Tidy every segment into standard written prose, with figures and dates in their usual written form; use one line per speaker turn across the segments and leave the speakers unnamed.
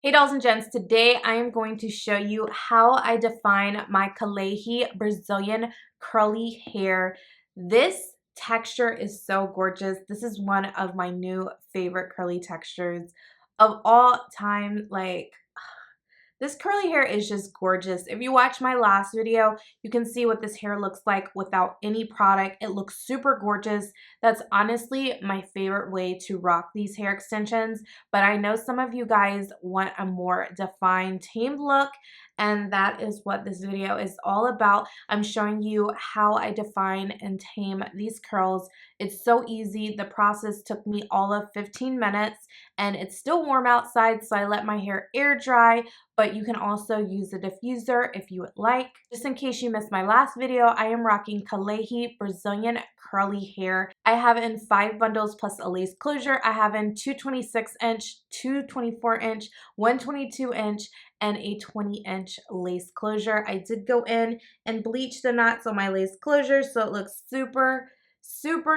Hey dolls and gents, today I am going to show you how I define my Klaiyi Brazilian curly hair. This texture is so gorgeous. This is one of my new favorite curly textures of all time. This curly hair is just gorgeous. If you watch my last video, you can see what this hair looks like without any product. It looks super gorgeous. That's honestly my favorite way to rock these hair extensions, but I know some of you guys want a more defined, tamed look, and that is what this video is all about. I'm showing you how I define and tame these curls. It's so easy. The process took me all of 15 minutes, and it's still warm outside, so I let my hair air dry, but you can also use a diffuser if you would like. Just in case you missed my last video, I am rocking Klaiyi Brazilian curly hair. I have in 5 bundles plus a lace closure. I have in 226-inch, 224-inch, 122-inch, and a 20-inch lace closure. I did go in and bleach the knots on my lace closure so it looks super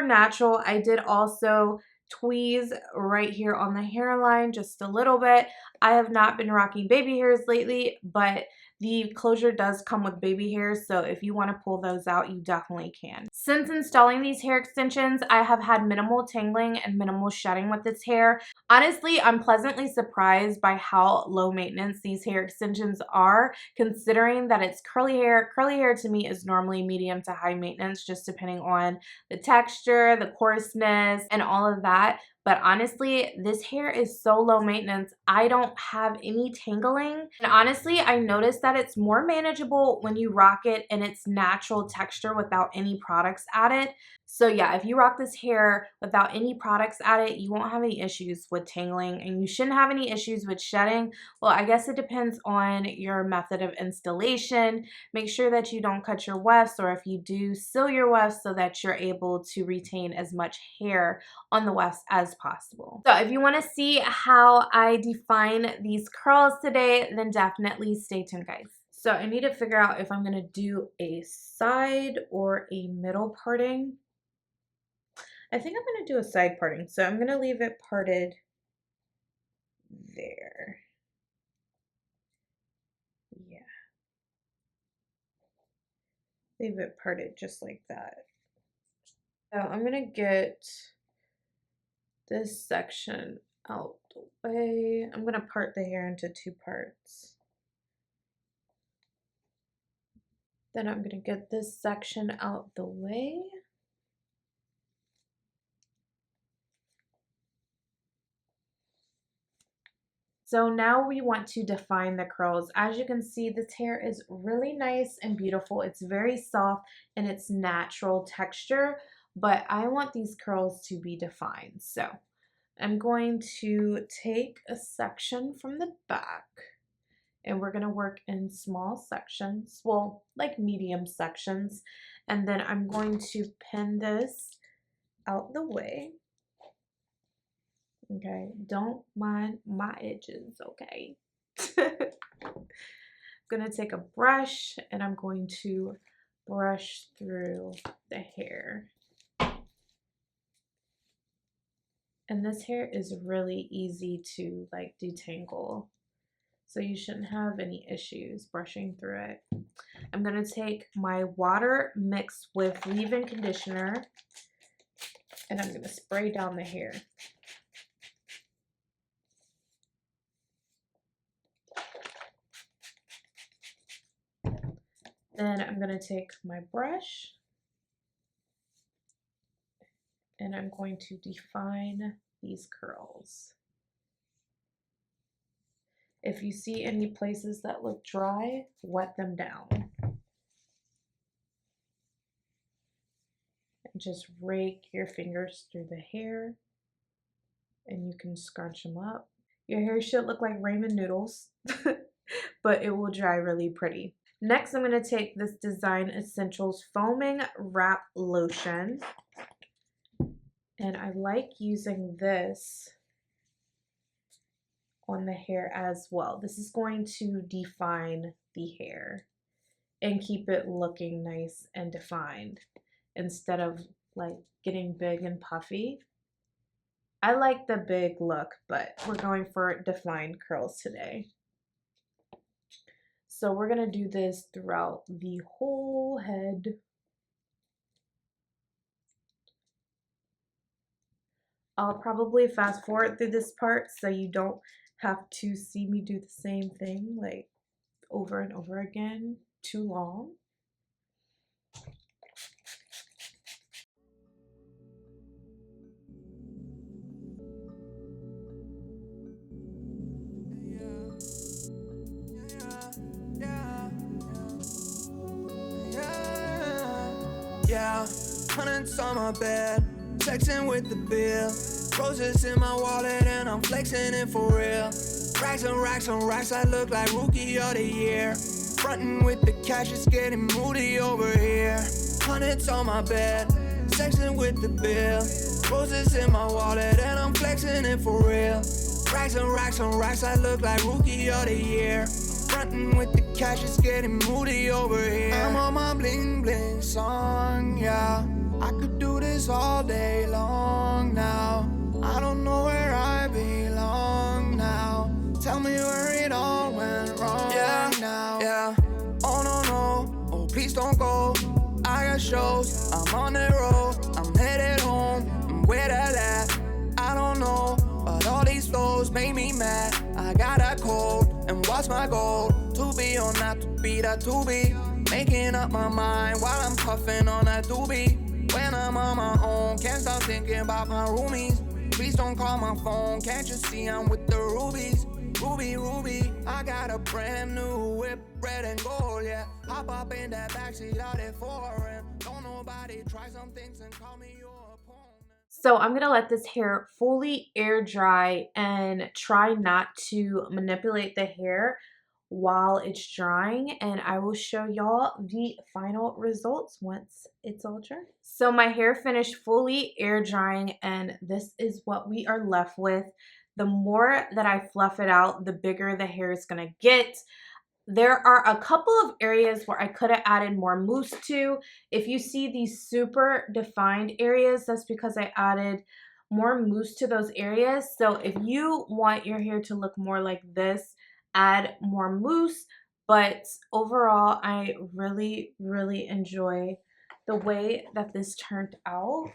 natural. I did also tweeze right here on the hairline just a little bit. I have not been rocking baby hairs lately, but the closure does come with baby hairs, so if you want to pull those out, you definitely can. Since installing these hair extensions, I have had minimal tangling and minimal shedding with this hair. Honestly, I'm pleasantly surprised by how low maintenance these hair extensions are, considering that it's curly hair. Curly hair to me is normally medium to high maintenance, just depending on the texture, the coarseness, and all of that. But honestly, this hair is so low maintenance. I don't have any tangling. And honestly, I noticed that it's more manageable when you rock it in its natural texture without any products added. So yeah, if you rock this hair without any products added, you won't have any issues with tangling, and you shouldn't have any issues with shedding. Well, I guess it depends on your method of installation. Make sure that you don't cut your wefts, or if you do, seal your wefts so that you're able to retain as much hair on the wefts as possible. So if you want to see how I define these curls today, then definitely stay tuned, guys. So I need to figure out if I'm going to do a side or a middle parting. I think I'm going to do a side parting, so I'm going to leave it parted there. Yeah. Leave it parted just like that. So I'm going to get this section out the way. I'm going to part the hair into 2 parts. Then I'm going to get this section out the way. So now we want to define the curls. As you can see, this hair is really nice and beautiful. It's very soft in its natural texture, but I want these curls to be defined. So I'm going to take a section from the back, and we're going to work in small sections, well, like medium sections, and then I'm going to pin this out the way. Okay, don't mind my edges, okay? I'm gonna take a brush and I'm going to brush through the hair. And this hair is really easy to like detangle, so you shouldn't have any issues brushing through it. I'm gonna take my water mixed with leave-in conditioner and I'm gonna spray down the hair. Then I'm going to take my brush and I'm going to define these curls. If you see any places that look dry, wet them down. And just rake your fingers through the hair and you can scrunch them up. Your hair should look like ramen noodles, but it will dry really pretty. Next, I'm going to take this Design Essentials Foaming Wrap Lotion. And I like using this on the hair as well. This is going to define the hair and keep it looking nice and defined instead of like getting big and puffy. I like the big look, but we're going for defined curls today. So we're gonna do this throughout the whole head. I'll probably fast forward through this part so you don't have to see me do the same thing like over and over again too long.
Yeah, hundreds on my bed, texting with the bill. Roses in my wallet and I'm flexing it for real. Racks on racks on racks, I look like rookie of the year. Frontin' with the cash, it's getting moody over here. Hundreds on my bed, texting with the bill. Roses in my wallet and I'm flexing it for real. Racks on racks on racks, I look like rookie of the year. Frontin' with the cash, it's getting moody over here. I'm on my bling bling song, yeah. I could do this all day long now. I don't know where I belong now. Tell me where it all went wrong now. Yeah, oh no no, oh please don't go. I got shows, I'm on the road, I'm headed home. I'm where that at? I don't know, but all these flows make me mad. I got a cold, and what's my goal? To be or not to be, that to be. Making up my mind while I'm puffing on that doobie. When I'm on my own, can't stop thinking about my roomies. Please don't call my phone, can't you see I'm with the rubies? Ruby, Ruby, I got a brand new whip, red and gold, yeah. Hop up in that backseat out there foreign. Don't nobody try some things and call me your opponent.
So I'm gonna let this hair fully air dry and try not to manipulate the hair while it's drying, and I will show y'all the final results once it's all dry. So my hair finished fully air drying, and this is what we are left with. The more that I fluff it out, the bigger the hair is gonna get. There are a couple of areas where I could have added more mousse to. If you see these super defined areas, that's because I added more mousse to those areas. So if you want your hair to look more like this, add more mousse. But overall, I really, really enjoy the way that this turned out.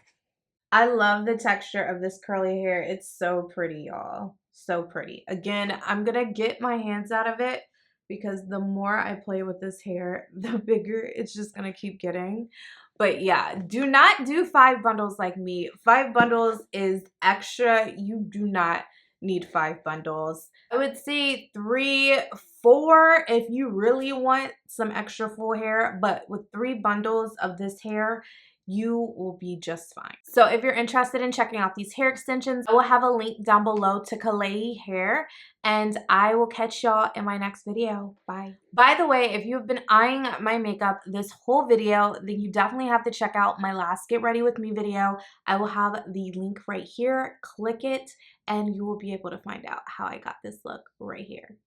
I love the texture of this curly hair. It's so pretty, y'all. So pretty. Again, I'm gonna get my hands out of it because the more I play with this hair, the bigger it's just gonna keep getting. But yeah, do not do 5 bundles like me. 5 bundles is extra. You do not need 5 bundles. I would say 3, 4 if you really want some extra full hair, but with 3 bundles of this hair, you will be just fine. So if you're interested in checking out these hair extensions, I will have a link down below to Klaiyi Hair, and I will catch y'all in my next video. Bye. By the way, if you've been eyeing my makeup this whole video, then you definitely have to check out my last Get Ready With Me video. I will have the link right here. Click it, and you will be able to find out how I got this look right here.